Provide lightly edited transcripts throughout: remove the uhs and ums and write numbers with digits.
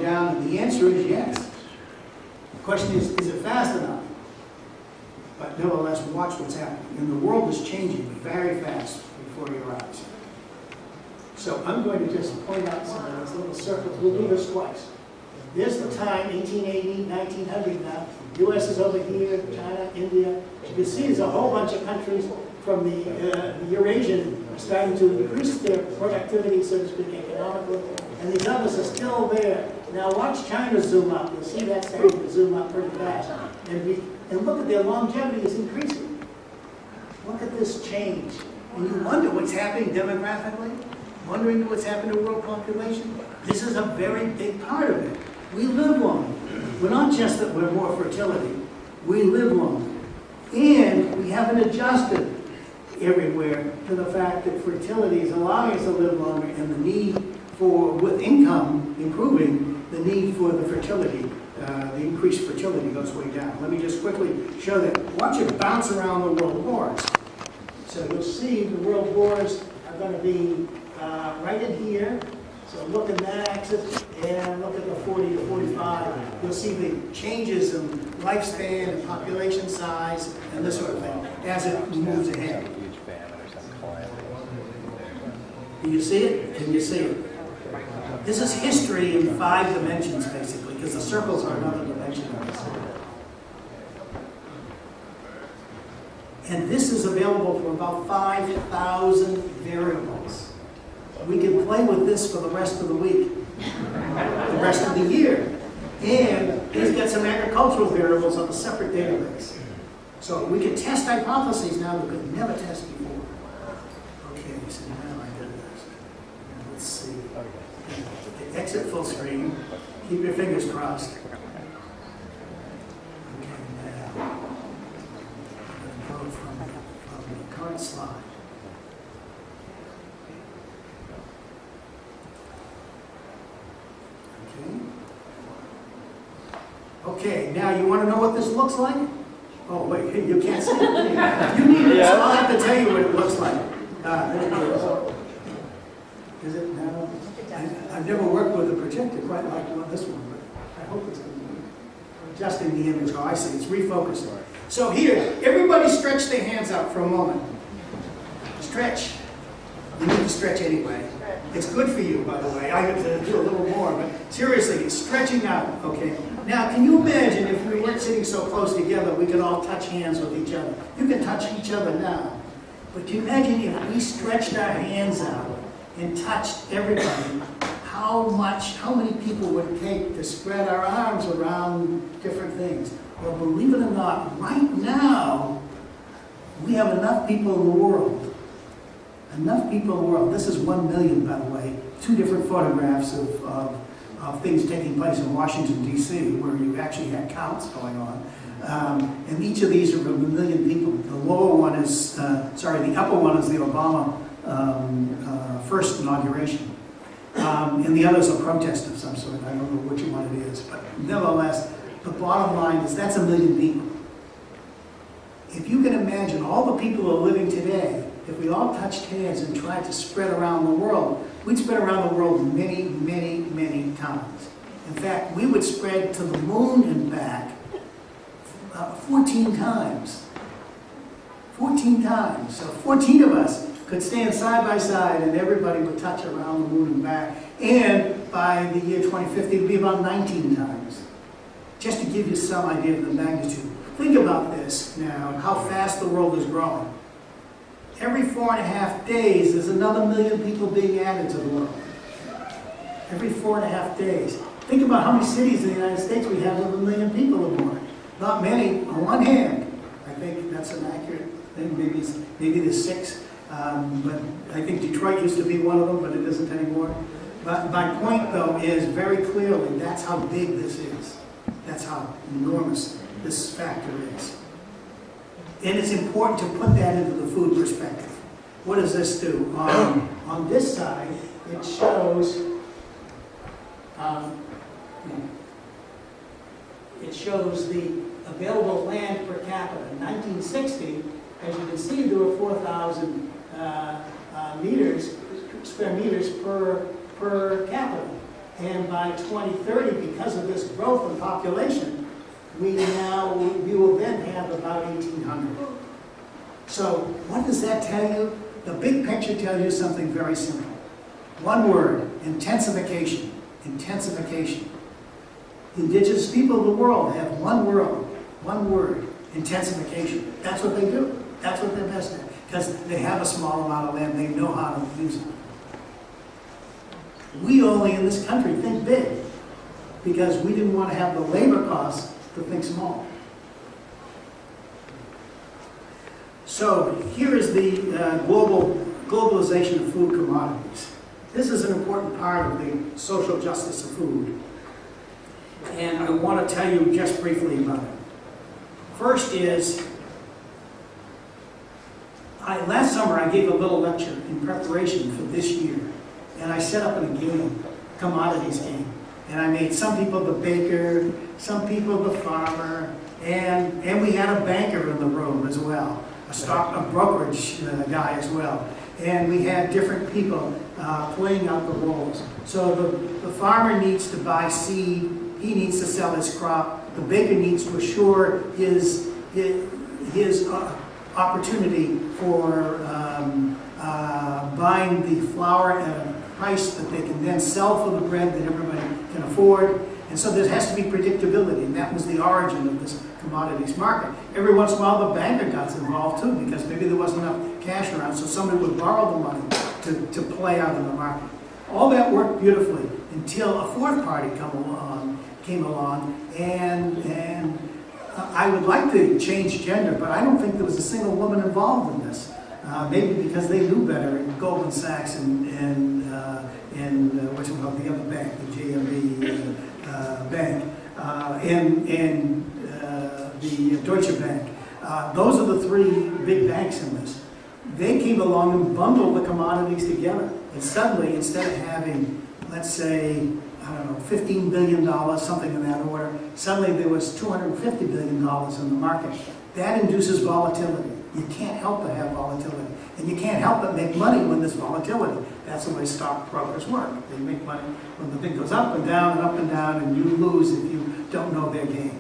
down? And the answer is yes. The question is it fast enough? But nevertheless, watch what's happening. And the world is changing very fast before your eyes. So I'm going to just point out some of those little circles. We'll do this twice. There's the time, 1880, 1900 now. U.S. is over here, China, India. You can see there's a whole bunch of countries from the Eurasian are starting to increase their productivity, so to speak, economically. And these others are still there. Now watch China zoom up. You'll see that starting to zoom up pretty fast. And look at their longevity is increasing. Look at this change. And you wonder what's happening demographically, wondering what's happening to world population. This is a very big part of it. We live longer. We're not just that we're more fertility. We live longer. And we haven't adjusted everywhere to the fact that fertility is allowing us to live longer, and the need for, with income improving, the need for the fertility, the increased fertility goes way down. Let me just quickly show that. Watch it bounce around the world wars. So you'll see the world wars are going to be right in here. So look at that axis and look at the 40 to 45. You'll see the changes in lifespan and population size and this sort of thing as it moves ahead. Do you see it? Can you see it? This is history in 5 dimensions, basically, because the circles are another dimension of this. And this is available for about 5,000 variables. We can play with this for the rest of the week, the rest of the year. And he's got some agricultural variables on a separate database. So we can test hypotheses now we could never test before. Okay, so now I did this. Let's see. Exit full screen. Keep your fingers crossed. Okay, now I'm going to go from the current slide. Okay, now you want to know what this looks like? Oh, wait, you can't see it. You need it, so I'll have to tell you what it looks like. There it goes. Is it now? I've never worked with a projector quite like this one, but I hope it's going to be adjusting the image. Oh, I see, it's refocusing. So here, everybody stretch their hands out for a moment. Stretch. You need to stretch anyway. It's good for you, by the way. I have to do a little more, but seriously, it's stretching out, okay? Now, can you imagine if we weren't sitting so close together, we could all touch hands with each other? You can touch each other now. But can you imagine if we stretched our hands out and touched everybody, how many people would it take to spread our arms around different things? Well, believe it or not, right now, we have enough people in the world. Enough people in the world. This is 1 million, by the way. 2 different photographs of things taking place in Washington, D.C., where you actually had counts going on. And each of these are 1 million people. The lower one is, the upper one is the Obama first inauguration. And the others are protests of some sort. I don't know which one it is. But nevertheless, the bottom line is that's 1 million people. If you can imagine all the people who are living today, if we all touched hands and tried to spread around the world, we'd spread around the world many, many, many times. In fact, we would spread to the moon and back 14 times. 14 times. So 14 of us could stand side by side and everybody would touch around the moon and back. And by the year 2050, it would be about 19 times. Just to give you some idea of the magnitude. Think about this now, how fast the world is growing. Every 4.5 days, there's another 1 million people being added to the world. Every 4.5 days. Think about how many cities in the United States we have with 1 million people or more. Not many, on one hand. I think that's an accurate thing. Maybe there's 6. But I think Detroit used to be one of them, but it isn't anymore. But my point, though, is very clearly that's how big this is. That's how enormous this factor is. And it's important to put that into the food perspective. What does this do? On this side, it shows the available land per capita. In 1960, as you can see, there were 4,000 square meters per capita. And by 2030, because of this growth in population, we will then have about 1,800. So what does that tell you? The big picture tells you something very simple. One word: intensification. Intensification. Indigenous people of the world have one word: intensification. That's what they do. That's what they're best at. Because they have a small amount of land, they know how to use it. We only in this country think big because we didn't want to have the labor costs to think small. So here is the globalization of food commodities. This is an important part of the social justice of food. And I want to tell you just briefly about it. First is, last summer I gave a little lecture in preparation for this year. And I set up a game, commodities game. And I made some people the baker, some people the farmer, and we had a banker in the room as well, a brokerage guy as well. And we had different people playing out the roles. So the farmer needs to buy seed, he needs to sell his crop, the baker needs to assure his opportunity for buying the flour at a price that they can then sell for the bread that everybody can afford. And so there has to be predictability, and that was the origin of this commodities market. Every once in a while the banker got involved too, because maybe there wasn't enough cash around, so somebody would borrow the money to play out in the market. All that worked beautifully until a fourth party came along, and I would like to change gender, but I don't think there was a single woman involved in this. Maybe because they knew better in Goldman Sachs and what's it called, the other bank, the GMOs bank, and the Deutsche Bank. Those are the three big banks in this. They came along and bundled the commodities together. And suddenly, instead of having, let's say, I don't know, $15 billion, something in that order, suddenly there was $250 billion in the market. That induces volatility. You can't help but have volatility. And you can't help but make money when there's volatility. That's the way stockbrokers work. They make money when the thing goes up and down, and you lose if you don't know their game.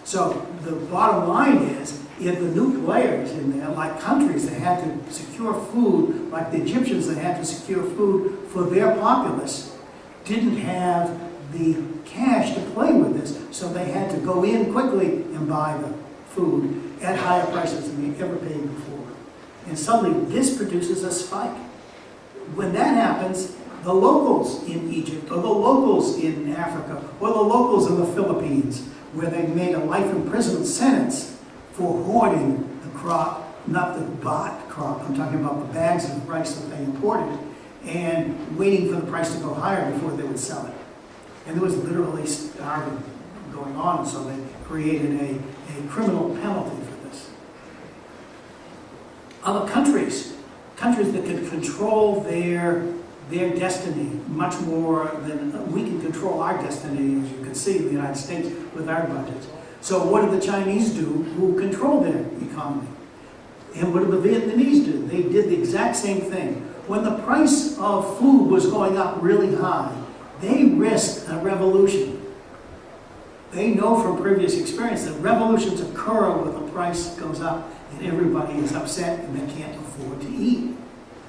So the bottom line is, if the new players in there, like countries that had to secure food, like the Egyptians that had to secure food for their populace, didn't have the cash to play with this, so they had to go in quickly and buy the food at higher prices than they ever paid before. And suddenly this produces a spike. When that happens, the locals in Egypt, or the locals in Africa, or the locals in the Philippines, where they made a life imprisonment sentence for hoarding the crop, not the bought crop, I'm talking about the bags of rice that they imported, and waiting for the price to go higher before they would sell it. And there was literally starving going on, so they created a criminal penalty for this. Other countries that can control their destiny much more than we can control our destiny, as you can see in the United States with our budgets. So what do the Chinese do who control their economy? And what do the Vietnamese do? They did the exact same thing. When the price of food was going up really high, they risked a revolution. They know from previous experience that revolutions occur when the price goes up and everybody is upset and they can't afford to eat.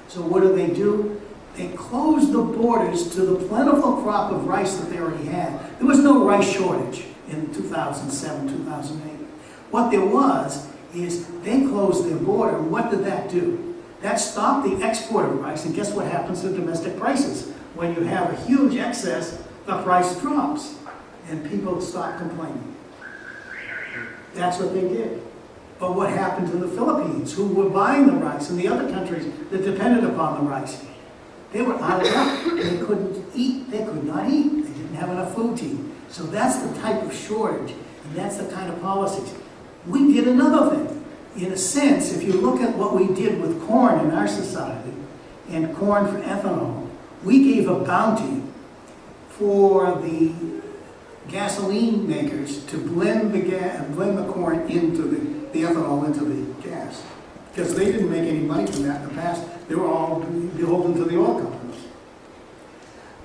So what do? They closed the borders to the plentiful crop of rice that they already had. There was no rice shortage in 2007, 2008. What there was is they closed their border, and what did that do? That stopped the export of rice, and guess what happens to domestic prices? When you have a huge excess, the price drops, and people stop complaining. That's what they did. But what happened to the Philippines, who were buying the rice, and the other countries that depended upon the rice? They were out of luck. They couldn't eat. They could not eat. They didn't have enough food to eat. So that's the type of shortage, and that's the kind of policies. We did another thing. In a sense, if you look at what we did with corn in our society, and corn for ethanol, we gave a bounty for the gasoline makers to blend the corn into the ethanol into the gas. Because they didn't make any money from that in the past. They were all beholden to the oil companies.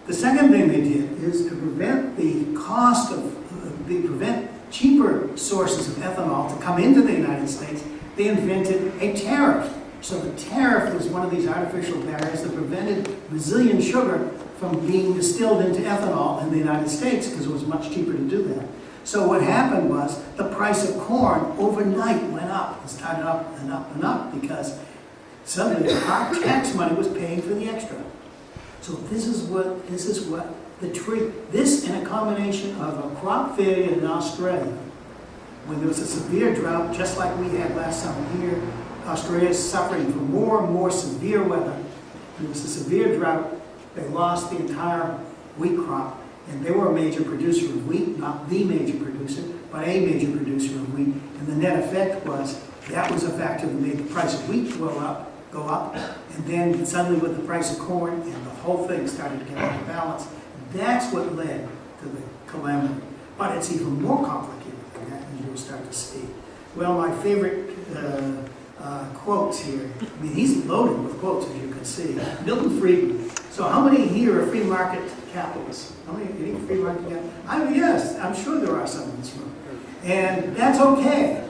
The second thing they did is to prevent the cost of, prevent cheaper sources of ethanol to come into the United States, they invented a tariff. So the tariff was one of these artificial barriers that prevented Brazilian sugar from being distilled into ethanol in the United States because it was much cheaper to do that. So what happened was the price of corn overnight went up and started up and up and up because suddenly our tax money was paying for the extra. So this is what the tree, this in a combination of a crop failure in Australia, when there was a severe drought, just like we had last summer here, Australia is suffering from more and more severe weather. There was a severe drought. They lost the entire wheat crop, and they were a major producer of wheat, not the major producer, but a major producer of wheat. And the net effect was that was a factor that made the price of wheat go up, and then suddenly with the price of corn, and the whole thing started to get out of balance. That's what led to the calamity. But it's even more complicated than that, as you'll start to see. Well, my favorite quotes here, I mean, he's loaded with quotes, as you can see. Milton Friedman. So how many here are free market capitalists? How many free market capitalists? Yes, I'm sure there are some in this room. And that's okay.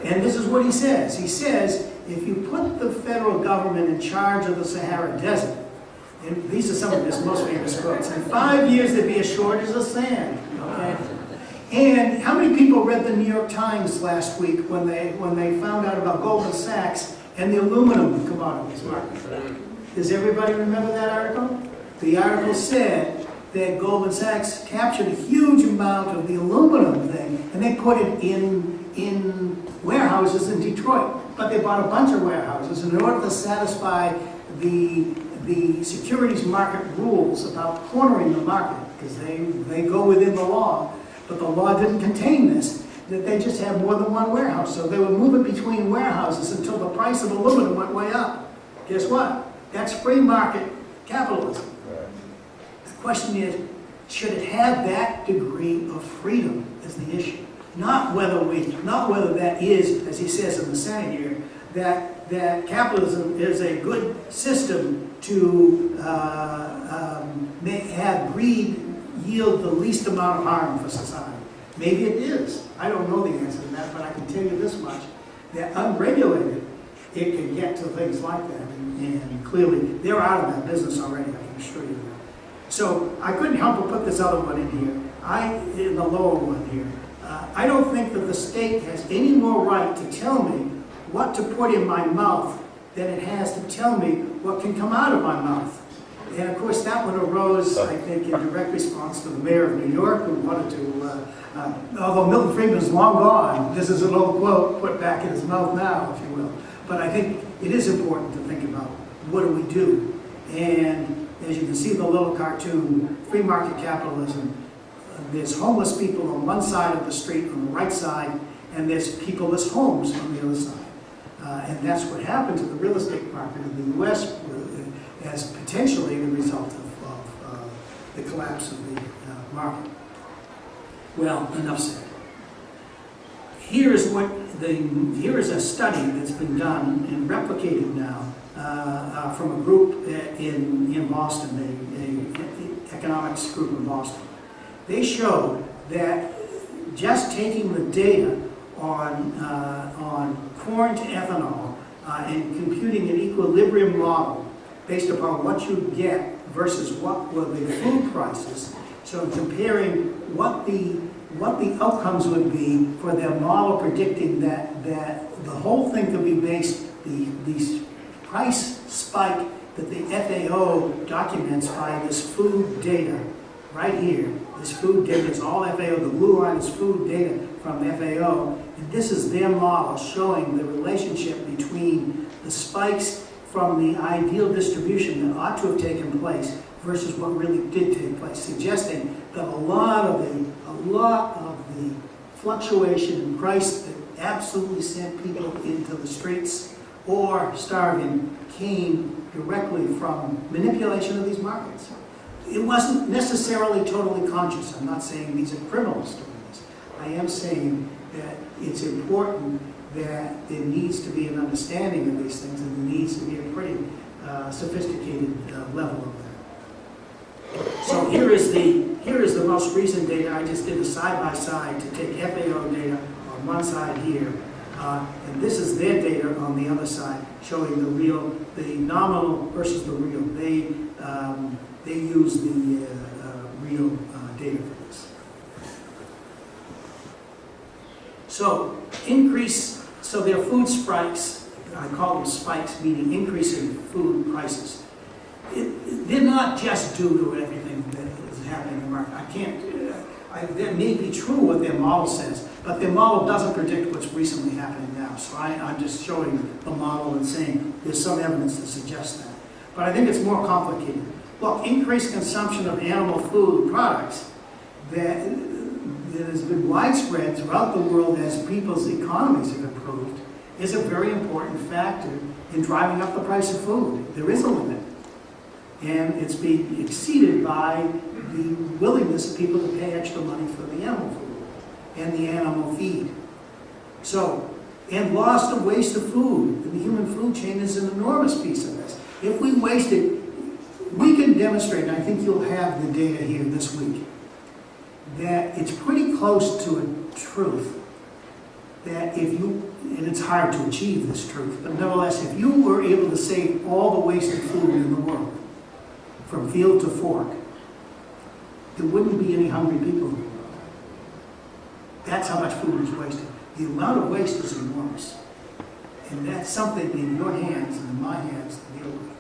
And this is what he says. He says, if you put the federal government in charge of the Sahara Desert, and these are some of his most famous quotes, in 5 years there'd be a shortage of sand. Okay? And how many people read the New York Times last week when they found out about Goldman Sachs and the aluminum commodities market? Does everybody remember that article? The article said that Goldman Sachs captured a huge amount of the aluminum thing and they put it in warehouses in Detroit. But they bought a bunch of warehouses in order to satisfy the securities market rules about cornering the market, because they go within the law, but the law didn't contain this, that they just have more than one warehouse. So they would move it between warehouses until the price of aluminum went way up. Guess what? That's free market capitalism. The question is, should it have that degree of freedom is the issue. Not whether that is, as he says in the Senate here, that capitalism is a good system to have greed yield the least amount of harm for society. Maybe it is. I don't know the answer to that, but I can tell you this much, that unregulated, it can get to things like that. And clearly, they're out of that business already, I can assure you that. So I couldn't help but put this other one in here. In the lower one here. I don't think that the state has any more right to tell me what to put in my mouth than it has to tell me what can come out of my mouth. And of course that one arose, I think, in direct response to the mayor of New York who wanted to, although Milton Friedman's long gone, this is an old quote put back in his mouth now, if you will. But I think it is important to think about what do we do. And as you can see in the little cartoon, free market capitalism, there's homeless people on one side of the street, on the right side, and there's peopleless homes on the other side. And that's what happened to the real estate market in the U.S. as potentially the result of the collapse of the market. Well, enough said. Here is a study that's been done and replicated now from a group in Boston, an economics group in Boston. They showed that just taking the data on corn to ethanol and computing an equilibrium model based upon what you get versus what were the food prices, so comparing what the outcomes would be for their model predicting that the whole thing could be based, the price spike that the FAO documents by this food data right here. This food data is all FAO. The blue line is food data from FAO. And this is their model showing the relationship between the spikes from the ideal distribution that ought to have taken place versus what really did take place, suggesting that a lot of the fluctuation in price that absolutely sent people into the streets or starving came directly from manipulation of these markets. It wasn't necessarily totally conscious. I'm not saying these are criminals doing this. I am saying that it's important that there needs to be an understanding of these things and there needs to be a pretty sophisticated level of that. So here is the most recent data. I just did a side-by-side to take FAO data on one side here, and this is their data on the other side, showing the nominal versus the real. They use the real data for this. So there are food spikes. I call them spikes, meaning increasing food prices. They're not just due to everything that is happening in the market. That may be true what their model says, but their model doesn't predict what's recently happening now. So I'm just showing the model and saying there's some evidence to suggest that. But I think it's more complicated. Look, increased consumption of animal food products that has been widespread throughout the world as people's economies have improved is a very important factor in driving up the price of food. There is a limit. And it's being exceeded by the willingness of people to pay extra money for the animal food and the animal feed. So, and loss of waste of food in the human food chain is an enormous piece of this. If we waste it, we can demonstrate, and I think you'll have the data here this week, that it's pretty close to a truth that and it's hard to achieve this truth, but nevertheless, if you were able to save all the wasted food in the world, from field to fork, there wouldn't be any hungry people in the world. That's how much food is wasted. The amount of waste is enormous. And that's something in your hands and in my hands to deal with.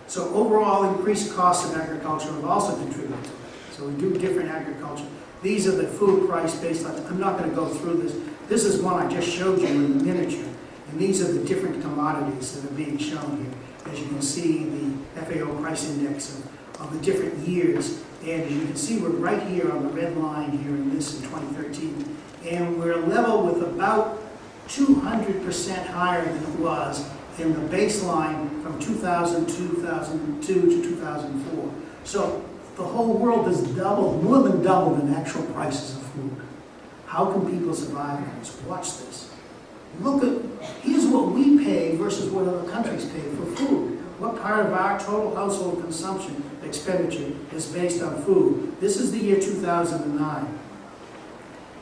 So overall, increased costs of agriculture have also contributed to that. So we do different agriculture. These are the food price based on, I'm not going to go through this. This is one I just showed you in the miniature. And these are the different commodities that are being shown here. As you can see, the FAO price index of the different years. And as you can see, we're right here on the red line here in this in 2013. And we're level with about 200% higher than it was in the baseline from 2000, 2002 to 2004. So the whole world has doubled, more than doubled in actual prices of food. How can people survive on this? Watch this. Here's what we pay versus what other countries pay for food. What part of our total household consumption expenditure is based on food? This is the year 2009.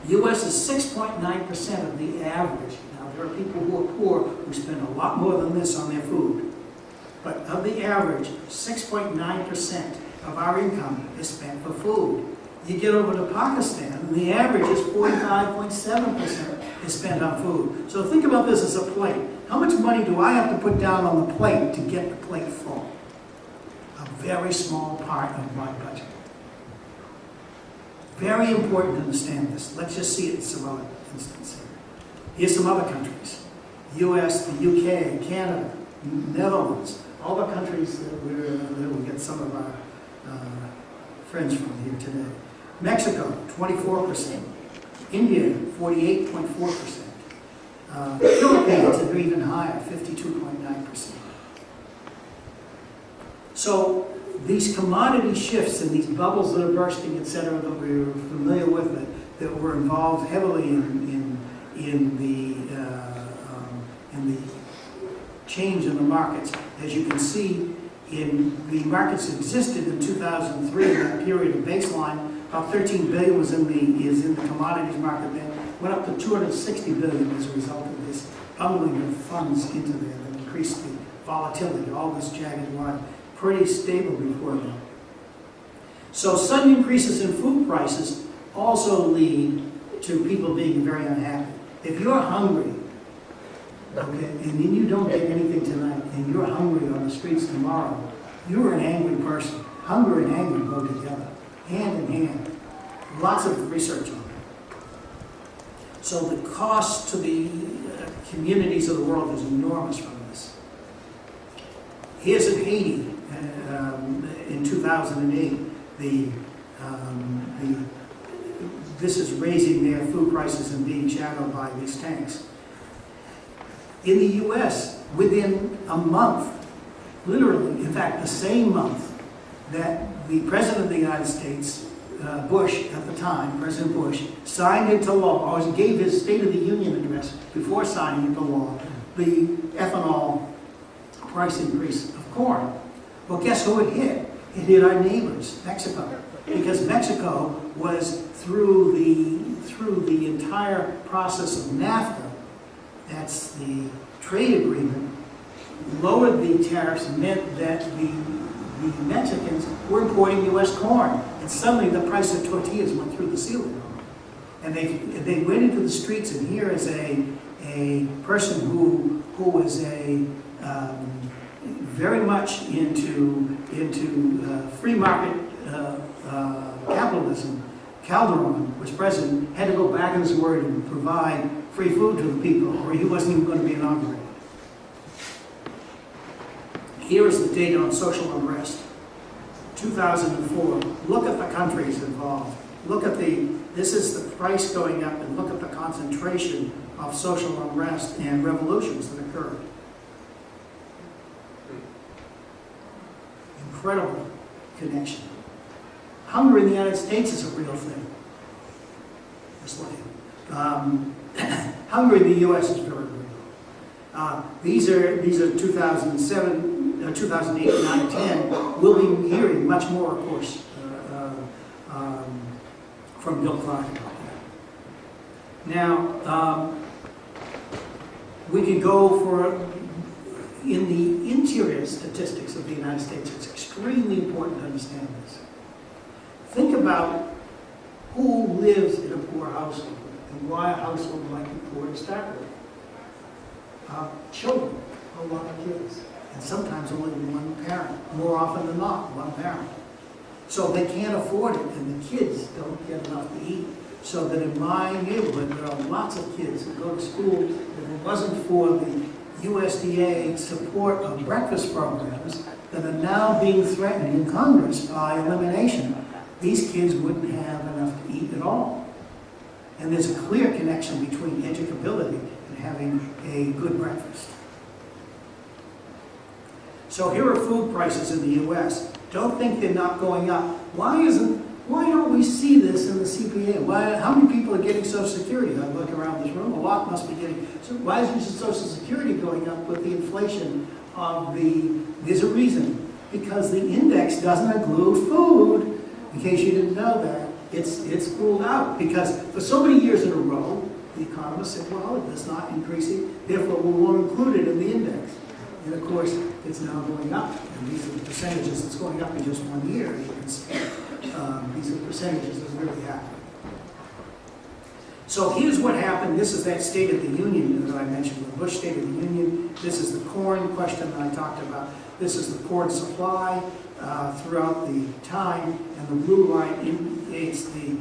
U.S. is 6.9% of the average. Now, there are people who are poor who spend a lot more than this on their food. But of the average, 6.9% of our income is spent for food. You get over to Pakistan, and the average is 45.7% is spent on food. So think about this as a plate. How much money do I have to put down on the plate to get the plate full? A very small part of my budget. Very important to understand this. Let's just see it in some other instances here. Here's some other countries. US, the UK, Canada, Netherlands, all the countries that we'll get some of our friends from here today. Mexico, 24%. India, 48.4%. Philippines are even higher, 52.9%. So these commodity shifts and these bubbles that are bursting, et cetera, that we're familiar with, that were involved heavily in the change in the markets. As you can see, the markets existed in 2003, that period of baseline. About 13 billion is in the commodities market then. Went up to 260 billion as a result of this bundling of funds into there that increased the volatility, all this jagged line. Pretty stable before then. So sudden increases in food prices also lead to people being very unhappy. If you're hungry, okay, and then you don't get anything tonight, and you're hungry on the streets tomorrow, you're an angry person. Hunger and anger go together, hand in hand. Lots of research on it. So the cost to the communities of the world is enormous from this. Here's in Haiti, in 2008, this is raising their food prices and being shadowed by these tanks. In the U.S., within a month, literally, in fact, the same month that the President of the United States, Bush at the time, President Bush, signed into law, or gave his State of the Union address before signing into law, the ethanol price increase of corn. Well, guess who it hit? It hit our neighbors, Mexico, because Mexico was through the entire process of NAFTA, that's the trade agreement, lowered the tariffs, meant that the Mexicans were importing U.S. corn, and suddenly the price of tortillas went through the ceiling. And they went into the streets, and here is a person who was very much into free market capitalism. Calderon was president, had to go back on his word and provide free food to the people, or he wasn't even going to be inaugurated. Here is the data on social unrest. 2004, look at the countries involved. Look at this is the price going up, and look at the concentration of social unrest and revolutions that occurred. Incredible connection. Hunger in the United States is a real thing. Hunger in the U.S. is very real. These are 2007, 2008, 9, 10. We'll be hearing much more, of course, from Bill Clark about that. Now, we could go in the interior statistics of the United States. It's extremely important to understand this. Think about who lives in a poor household and why a household might be poor to start with. Children, a lot of kids, and sometimes only one parent, more often than not, one parent. So they can't afford it, and the kids don't get enough to eat. So that in my neighborhood, there are lots of kids who go to school. If it wasn't for the USDA support of breakfast programs that are now being threatened in Congress by elimination, these kids wouldn't have enough to eat at all. And there's a clear connection between educability and having a good breakfast. So here are food prices in the U.S. Don't think they're not going up. Why don't we see this in the CPA? How many people are getting Social Security? I look around this room, a lot must be getting. So why isn't Social Security going up with the inflation of there's a reason. Because the index doesn't include food. In case you didn't know that, it's ruled out. Because for so many years in a row, the economists said, well, it is not increasing, therefore we won't include it in the index. And of course, it's now going up. And these are the percentages that's going up in just 1 year. You can see these are the percentages that really happen. So here's what happened. This is that State of the Union that I mentioned, the Bush State of the Union. This is the corn question that I talked about. This is the corn supply throughout the time. And the blue line indicates the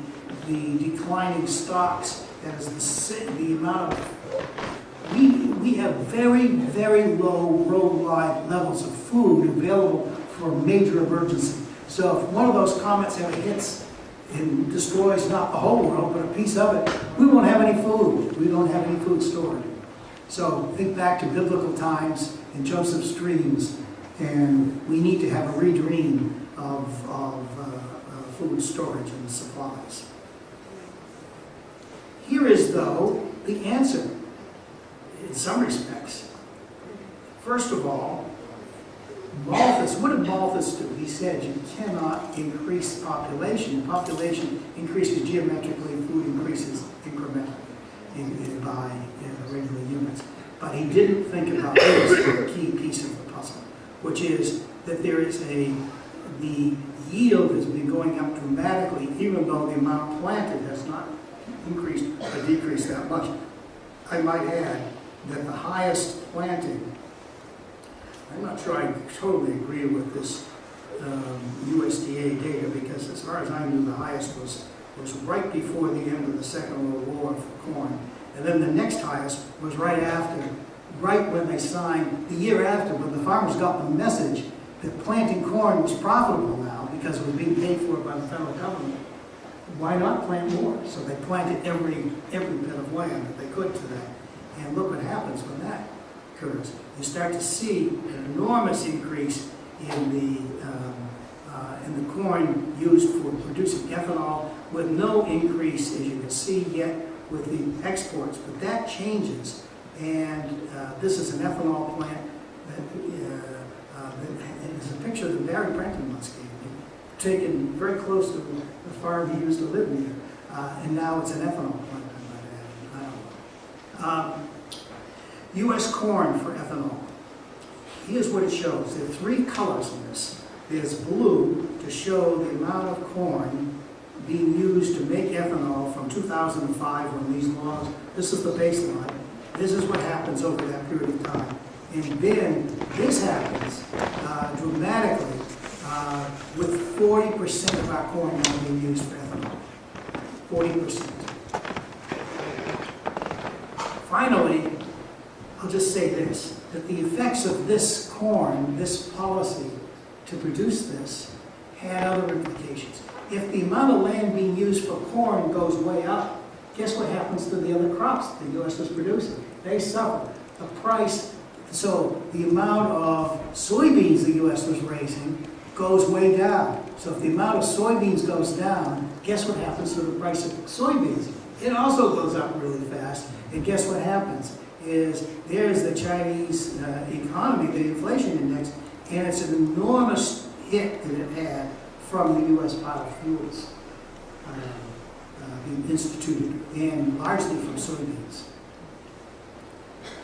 declining stocks. That is the amount of... We have very, very low worldwide levels of food available for major emergency. So if one of those comets ever hits and destroys not the whole world, but a piece of it, we won't have any food. We don't have any food stored. So think back to biblical times and Joseph's dreams, and we need to have a redream of food storage and supplies. Here is, though, the answer. In some respects. First of all, Malthus, what did Malthus do? He said you cannot increase population. Population increases geometrically, food increases incrementally by regular units. But he didn't think about this key piece of the puzzle, which is that there is the yield has been going up dramatically, even though the amount planted has not increased or decreased that much. I might add that the highest planting, I'm not sure I totally agree with this USDA data, because as far as I knew, the highest was right before the end of the Second World War for corn. And then the next highest was right when they signed, the year after, when the farmers got the message that planting corn was profitable now because it was being paid for by the federal government. Why not plant more? So they planted every bit of land that they could to that. And look what happens when that occurs. You start to see an enormous increase in the corn used for producing ethanol, with no increase, as you can see, yet with the exports. But that changes, and this is an ethanol plant that is a picture that Barry Brenton once gave me. taken very close to the farm he used to live near, and now it's an ethanol plant, I don't know. U.S. corn for ethanol. Here's what it shows. There are three colors in this. There's blue to show the amount of corn being used to make ethanol from 2005 when these laws, this is the baseline. This is what happens over that period of time. And then this happens dramatically with 40% of our corn now being used for ethanol. 40%. Finally, I'll just say this, that the effects of this corn, this policy to produce this, had other implications. If the amount of land being used for corn goes way up, guess what happens to the other crops the U.S. was producing? They suffer. The price, so the amount of soybeans the U.S. was raising goes way down. So if the amount of soybeans goes down, guess what happens to the price of soybeans? It also goes up really fast. And guess what happens? Is there's the Chinese economy, the inflation index, and it's an enormous hit that it had from the U.S. biofuels being instituted, and largely from soybeans.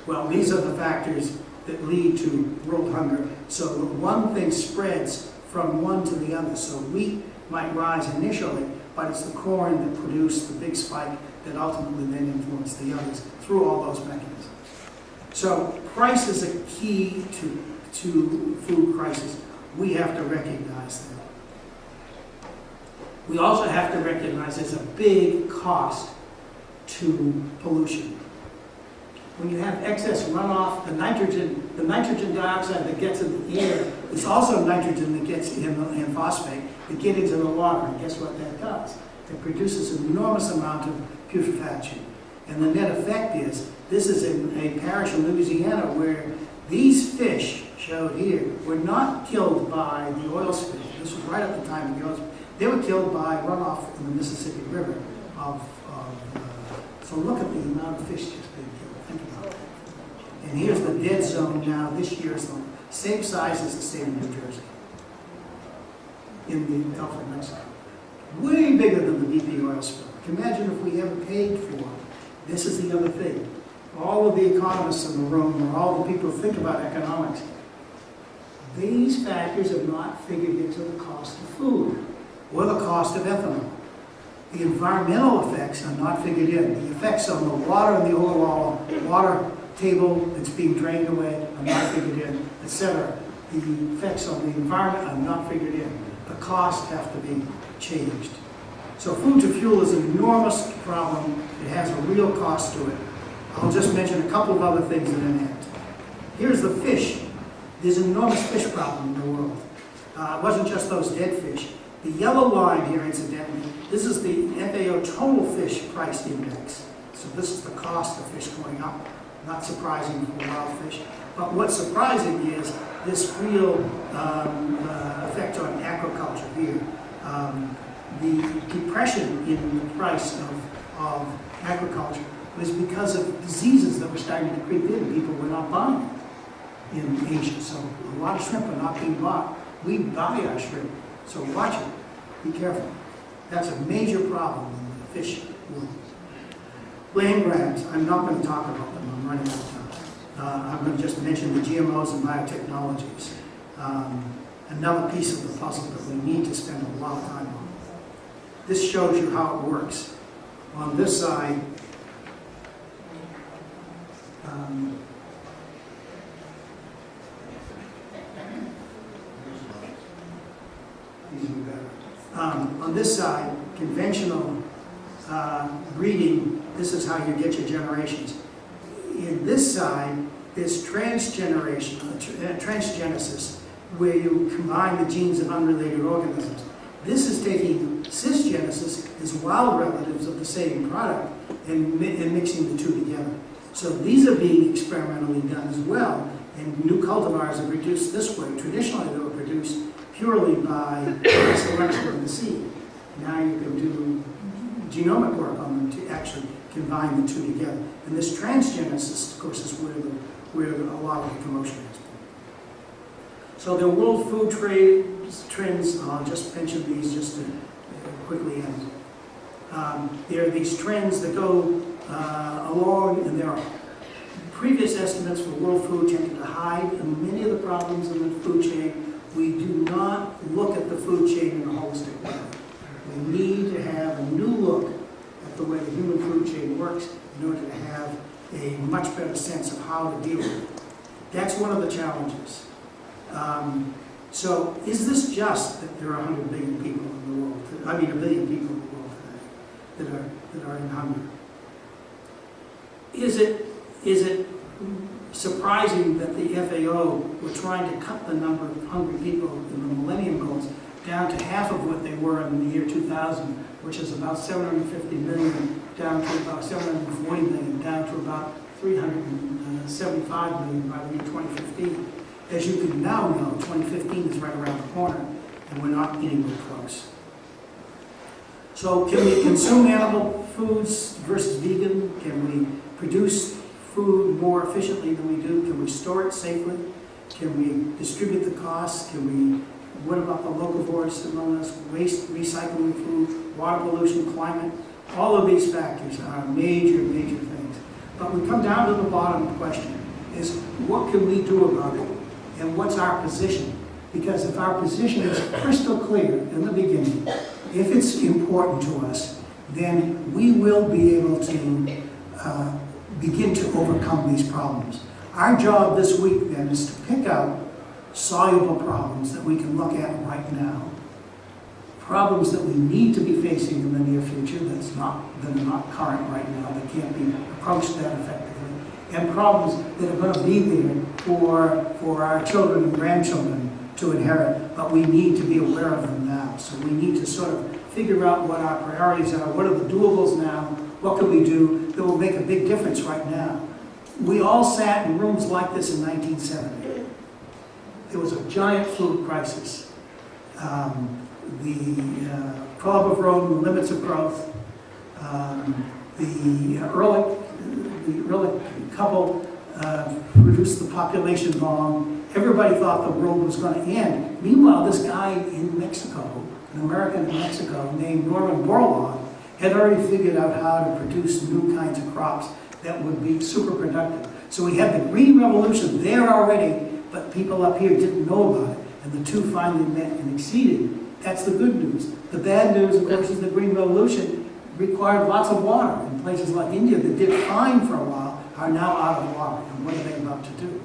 Well, these are the factors that lead to world hunger. So one thing spreads from one to the other. So wheat might rise initially, but it's the corn that produced the big spike that ultimately then influenced the others through all those mechanisms. So price is a key to food crisis. We have to recognize that. We also have to recognize there's a big cost to pollution. When you have excess runoff, the nitrogen dioxide that gets in the air is also nitrogen that gets in phosphate that get into the water. And guess what that does? It produces an enormous amount of putrefaction. And the net effect is, this is in a parish in Louisiana where these fish, showed here, were not killed by the oil spill. This was right at the time of the oil spill. They were killed by runoff in the Mississippi River. So look at the amount of fish just being killed. Think about that. And here's the dead zone now. This year's the same size as the state of New Jersey in the Gulf of Mexico. Way bigger than the BP oil spill. Imagine if we ever paid for it. This is the other thing. All of the economists in the room, or all the people who think about economics, these factors are not figured into the cost of food or the cost of ethanol. The environmental effects are not figured in. The effects on the water and the overall water table that's being drained away are not figured in, etc. The effects on the environment are not figured in. The costs have to be changed. So food to fuel is an enormous problem. It has a real cost to it. I'll just mention a couple of other things in an end. Here's the fish. There's an enormous fish problem in the world. It wasn't just those dead fish. The yellow line here, incidentally, this is the FAO total fish price index. So this is the cost of fish going up. Not surprising for wild fish. But what's surprising is this real effect on agriculture here. The depression in the price of agriculture was because of diseases that were starting to creep in. People were not buying in Asia. So a lot of shrimp are not being bought. We buy our shrimp. So watch it. Be careful. That's a major problem in the fish world. Land grabs, I'm not going to talk about them. I'm running out of time. I'm going to just mention the GMOs and biotechnologies. Another piece of the puzzle that we need to spend a lot of time on. This shows you how it works. On this side, on this side, conventional breeding, this is how you get your generations. In this side, there's transgenesis, where you combine the genes of unrelated organisms. This is taking cisgenesis as wild relatives of the same product and mixing the two together. So these are being experimentally done as well, and new cultivars are produced this way. Traditionally, they were produced purely by selection of the seed. Now you can do genomic work on them to actually combine the two together. And this transgenesis, of course, is where a lot of the commotion has been. So the World Food Trade trends, I'll just mention these just to quickly end. There are these trends that go along, and there are previous estimates for world food tended to hide many of the problems in the food chain. We do not look at the food chain in a holistic way. We need to have a new look at the way the human food chain works in order to have a much better sense of how to deal with it. That's one of the challenges. So is this just that there are 100 billion people in the world, I mean 1 billion people in the world today that are in hunger? Is it surprising that the FAO were trying to cut the number of hungry people in the Millennium Goals down to half of what they were in the year 2000, which is about 750 million, down to about 740 million, down to about 375 million by the year 2015. As you can now know, 2015 is right around the corner, and we're not anywhere close. So can we consume animal foods versus vegan? Can we produce food more efficiently than we do? Can we store it safely? Can we distribute the costs? What about the locavores among us? Waste, recycling food, water pollution, climate? All of these factors are major, major things. But we come down to the bottom question, is what can we do about it? And what's our position? Because if our position is crystal clear in the beginning, if it's important to us, then we will be able to begin to overcome these problems. Our job this week then is to pick out soluble problems that we can look at right now, problems that we need to be facing in the near future that are not current right now, that can't be approached that effectively, and problems that are going to be there for our children and grandchildren to inherit, but we need to be aware of them now. So we need to sort of figure out what our priorities are, what are the doables now, what can we do that will make a big difference right now. We all sat in rooms like this in 1970. There was a giant food crisis. The Club of Rome, Limits of Growth, the Ehrlich couple produced the population bomb. Everybody thought the world was going to end. Meanwhile, this guy in Mexico, an American in Mexico named Norman Borlaug, had already figured out how to produce new kinds of crops that would be super productive. So we had the Green Revolution there already, but people up here didn't know about it. And the two finally met and exceeded. That's the good news. The bad news, of course, is the Green Revolution required lots of water. And places like India that did fine for a while are now out of water. And what are they about to do?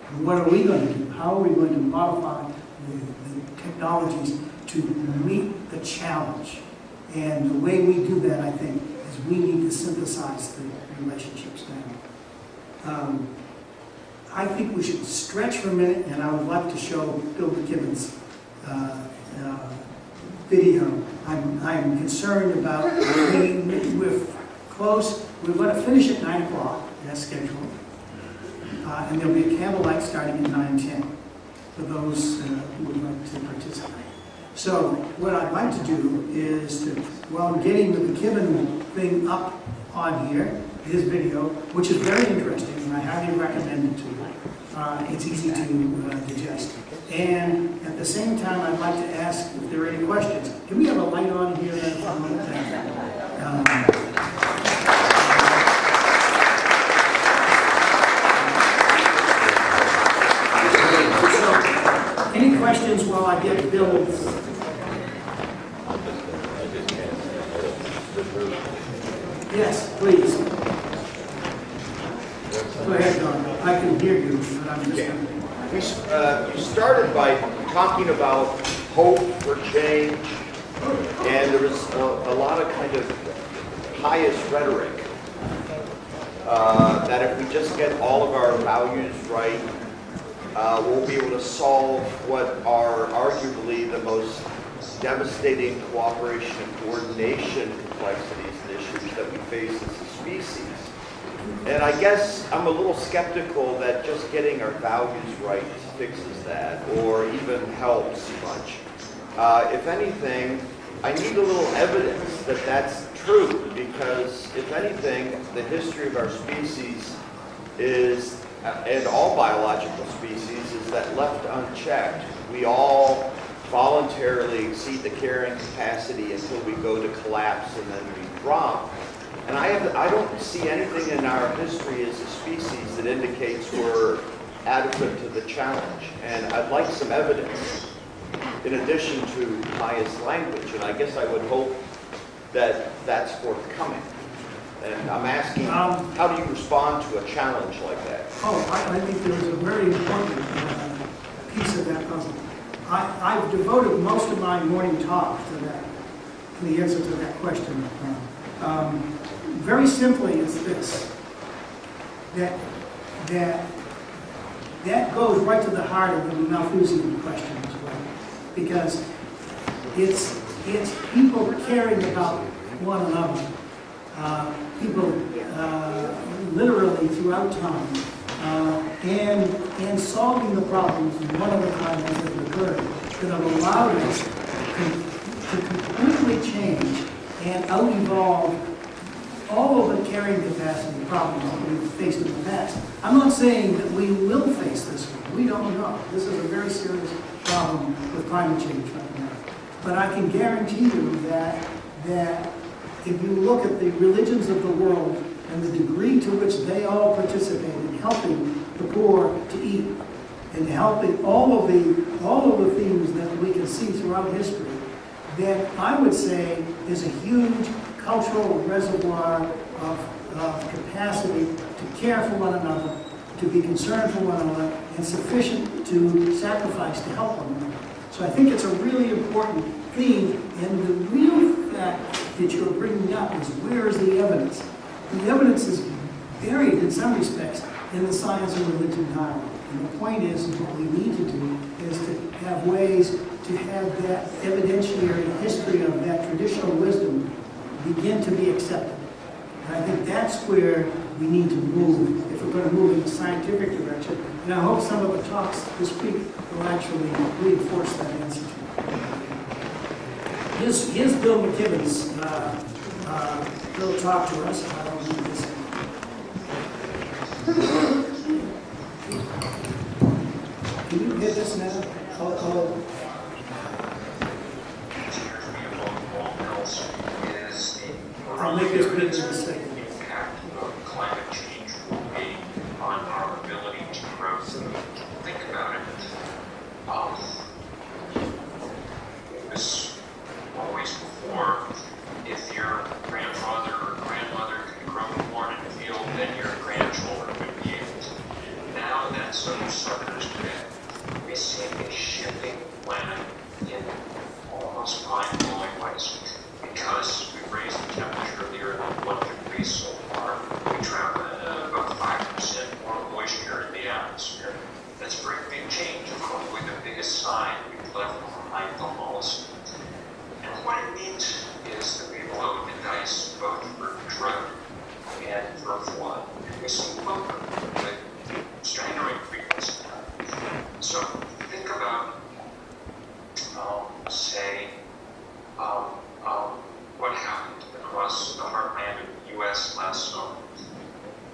And what are we going to do? How are we going to modify the technologies to meet the challenge? And the way we do that, I think, is we need to synthesize the relationships now. I think we should stretch for a minute, and I would like to show Bill McKibben's video. I'm concerned about, we're close, we're going to finish at 9 o'clock, as scheduled. And there'll be a candlelight starting at 9:10 for those who would like to participate. So what I'd like to do is to, while I'm getting the McKibben thing up on here, his video, which is very interesting, and I highly recommend it to you. It's easy to digest. And at the same time, I'd like to ask if there are any questions. Can we have a light on here? Any questions while I get Bill? Yes, please. Go ahead, Don. I can hear you, but I'm just going to... You started by talking about hope for change, and there was a lot of kind of pious rhetoric that if we just get all of our values right, we'll be able to solve what are arguably the most devastating cooperation and coordination complexities and issues that we face as a species. And I guess I'm a little skeptical that just getting our values right fixes that or even helps much. If anything, I need a little evidence that that's true, because if anything, the history of our species is, and all biological species, is that left unchecked, we all voluntarily exceed the carrying capacity until we go to collapse and then we drop. And I don't see anything in our history as a species that indicates we're adequate to the challenge. And I'd like some evidence in addition to pious language. And I guess I would hope that that's forthcoming. And I'm asking, how do you respond to a challenge like that? I think there's a very important piece of that puzzle. I've devoted most of my morning talk to that, to the answer to that question. Very simply, it's this, that goes right to the heart of the Malthusian question as well, because it's people caring about one another, people literally throughout time, and solving the problems one at a time as they've occurred that have allowed us to completely change and out-evolve all of the carrying capacity problems that we've faced in the past. I'm not saying that we will face this one. We don't know. This is a very serious problem with climate change right now. But I can guarantee you that if you look at the religions of the world and the degree to which they all participate in helping the poor to eat and helping all of the themes that we can see throughout history, then I would say is a huge cultural reservoir of capacity to care for one another, to be concerned for one another, and sufficient to sacrifice to help one another. So I think it's a really important theme, and the real fact that you're bringing up is where is the evidence? The evidence is buried in some respects in the science and religion dialogue. And the point is what we need to do is to have ways to have that evidentiary history of that traditional wisdom begin to be accepted. And I think that's where we need to move if we're going to move in the scientific direction. And I hope some of the talks this week will actually reinforce that answer. Here's Bill McKibben's little talk to us. I don't need this. Can you hit this now? I'll make this big in a second. The impact of climate change will be on our ability to grow. Think about it. It was always before, if your grandfather or grandmother could grow corn in a field, then your grandchildren would be able to. Now that's understood. We see a shifting planet in almost mind-blowing ways because we've raised the temperature of the Earth 1 degree so far. We travel about 5% more moisture in the atmosphere. That's a very big change, probably the biggest sign we've left behind the most. And what it means is that we've loaded the dice both for drought and for flood. And we see both of them with staggering frequency. So think about, what happened across the heartland of the U.S. last summer.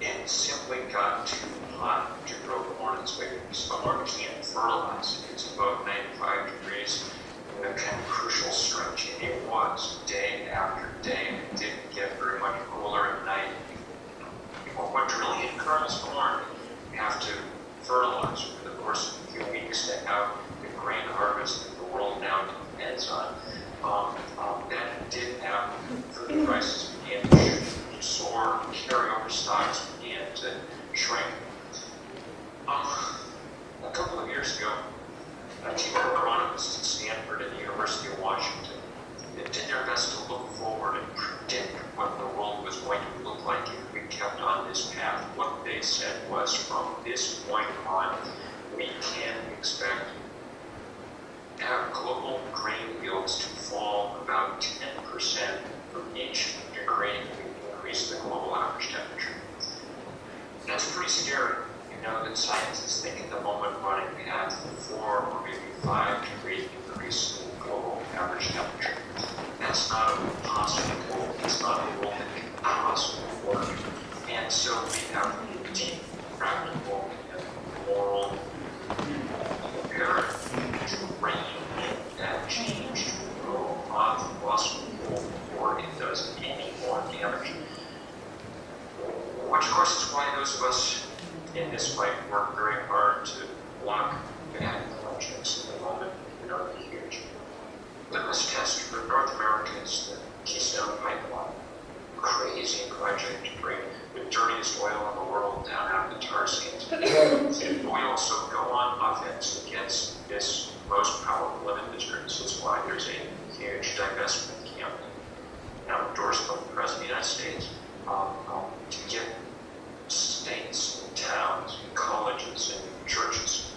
It simply got too hot to grow corn its way through summer. We can't fertilize it. It's about 95 degrees in a kind of crucial stretch, and it was day after day, and it didn't get very much cooler at night. Well, 1 trillion kernels of corn have to fertilize over the course of a few weeks to have the grain harvest that the world now depends on. That didn't happen. Food prices began to soar, carryover stocks began to shrink. A couple of years ago, a team of agronomists at Stanford and the University of Washington did their best to look forward and predict what the world was going to look like if we kept on this path. What they said was, from this point on, we can expect global grain yields to fall about 10% from each degree we increase the global average temperature. That's pretty scary. You know that scientists think at the moment running at 4 or maybe 5 degree increase in global average temperature. That's not a possible world. It's not a world that can possibly work. And so we have deep, practical, and moral imperative to rein in that which of course is why those of us in this fight work very hard to block bad projects at the moment, they're huge. Litmus test for North America is the Keystone Pipeline. Crazy project to bring the dirtiest oil in the world down out of the tar sands. And we also go on offense against this most powerful of industries. That's why there's a huge divestment campaign now endorsed by the President of the United States to get states and towns and colleges and churches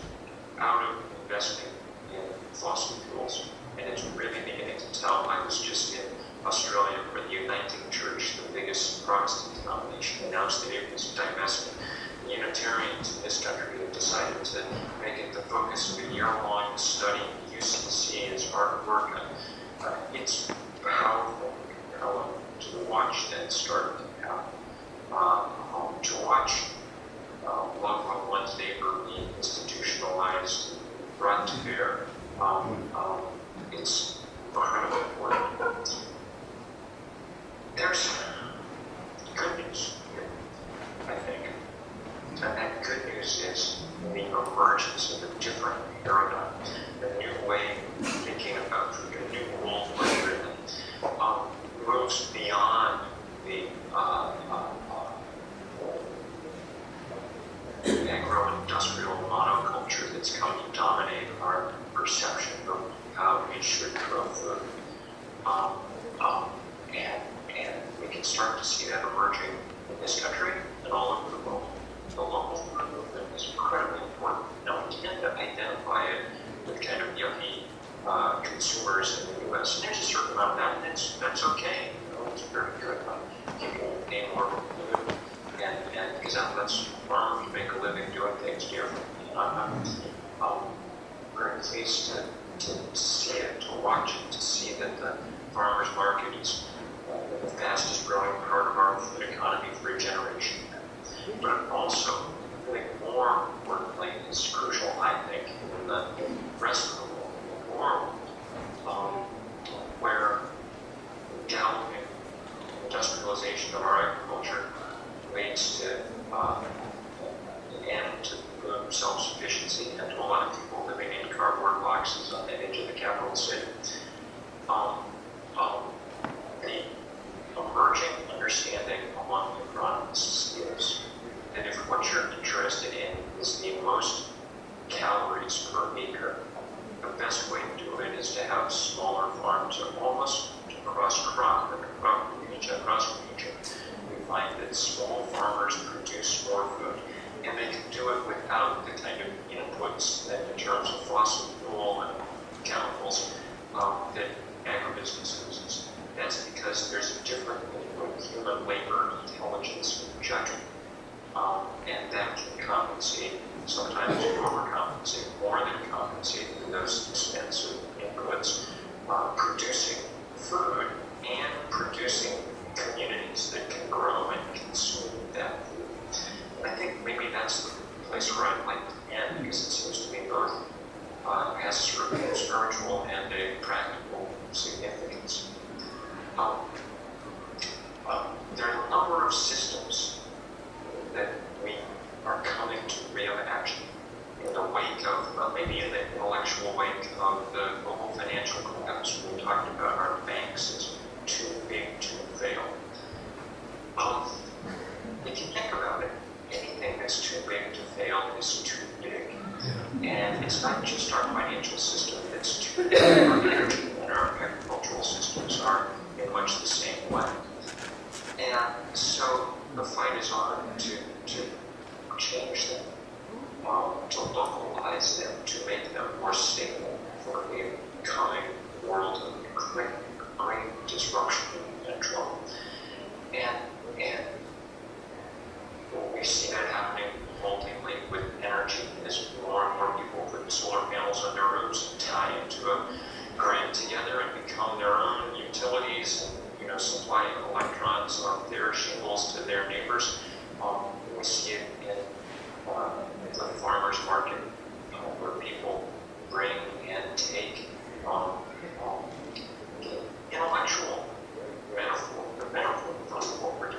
out of investing in fossil fuels. And it's really beginning to tell. I was just in Australia where the Uniting Church, the biggest Protestant denomination, announced that it was divesting. The Unitarians in this country have decided to make it the focus of a year-long study. UCC is hard work. It's powerful, compelling to watch that start to happen. To watch love of one's neighbor be institutionalized, brought to bear. It's incredibly important. There's good news here, I think. And that good news is the emergence of a different paradigm, a new way of thinking about food, a new world order that moves beyond the agro-industrial monoculture that's come to dominate our perception of how we should grow food. And we can start to see that emerging in this country and all over the world. The local food movement is incredibly important. Now, we tend to identify it with kind of yuppie consumers in the U.S. And there's a certain amount of that, and that's okay. It's very good. People pay more for food, and because that's farmers make a living doing things differently. And I'm very pleased to see it, to watch it, to see that the farmers market is the fastest growing part of our food economy for a generation. But also, I think more importantly, is crucial, I think, in the rest of the world, the world, where galloping industrialization of our agriculture leads to an end to food self-sufficiency and to a lot of people living in cardboard boxes on the edge of the capital city. The emerging understanding among economists is that if what you're interested in is the most calories per acre, the best way to do it is to have smaller farms, or almost across region. We find that small farmers produce more food, and they can do it without the kind of inputs that in terms of fossil fuel and chemicals that agribusiness uses. That's because there's a different input, human labor, intelligence, and judgment. And that can compensate, sometimes overcompensate, more than compensate for those expensive inputs, producing food and producing communities that can grow and consume that food. And I think maybe that's the place where I'd like to end, because it seems to me both has sort of a spiritual and a practical significance. There are a number of systems that we are coming to real action in the wake of, maybe in the intellectual wake of the global financial collapse. We talked about our banks as too big to fail. If you think about it, anything that's too big to fail is too big. And it's not just our financial system that's too big. Our energy and our agricultural systems are in much the same way. And so the fight is on to change them, to localize them, to make them more stable for a coming world of great disruption and trouble. And we see that happening haltingly with energy as more and more people put solar panels on their roofs and tie into a grid together and become their own utilities and supply electrons on their shingles to their neighbors. We see it in the farmers market where people bring and take the intellectual metaphor from what we're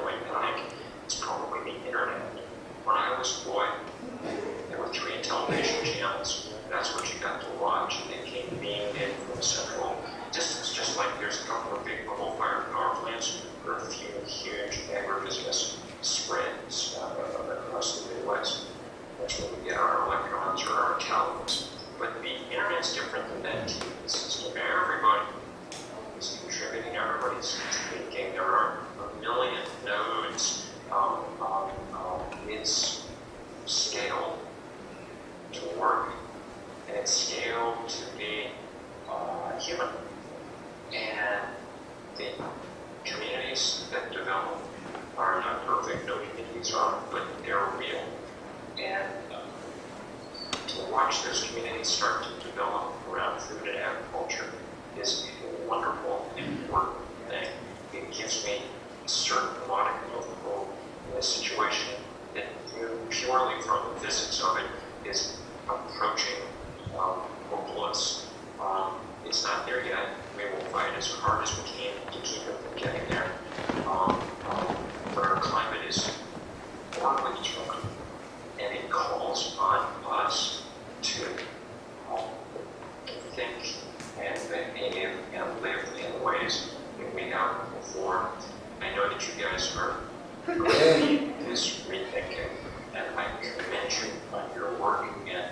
these are, but they're real. And to watch those communities start to develop around food and agriculture is a wonderful, important thing. It gives me a certain modicum of hope in this situation that purely from the physics of it is approaching hopeless. It's not there yet. We will fight as hard as we can to keep it from getting there. But our climate is horribly disrupted, and it calls on us to think and behave and live in ways that we haven't before. I know that you guys are doing this rethinking, and I commend you on your work, and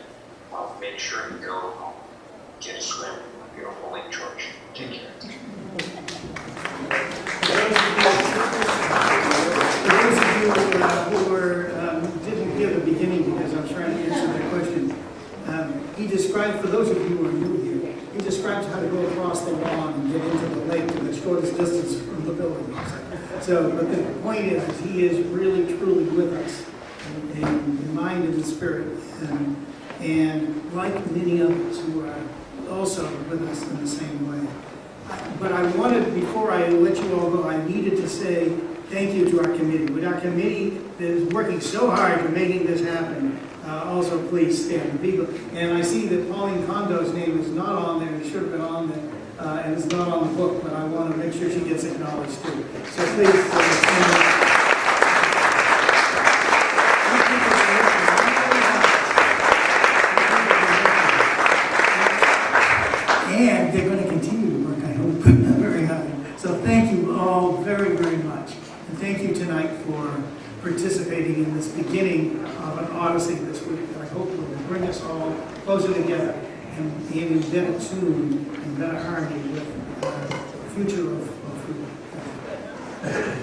make sure you go get a swim in beautiful Lake George. Take care. For those of you who didn't hear the beginning because I was trying to answer that question, he described, for those of you who are new here, he describes how to go across the lawn and get into the lake to the shortest distance from the building. So, but the point is he is really, truly with us in mind and in spirit. And like many others who are also with us in the same way. But I wanted, before I let you all go, I needed to say thank you to our committee. With our committee that is working so hard for making this happen, also please stand. People, and I see that Pauline Kondo's name is not on there. It should have been on there, and it's not on the book, but I want to make sure she gets acknowledged too. So please stand up. And they're going to continue to work, I hope, very hard. So thank you all very, very much. And thank you tonight for participating in this beginning of an odyssey this week that I hope will bring us all closer together and in better tune and better harmony with the future of food.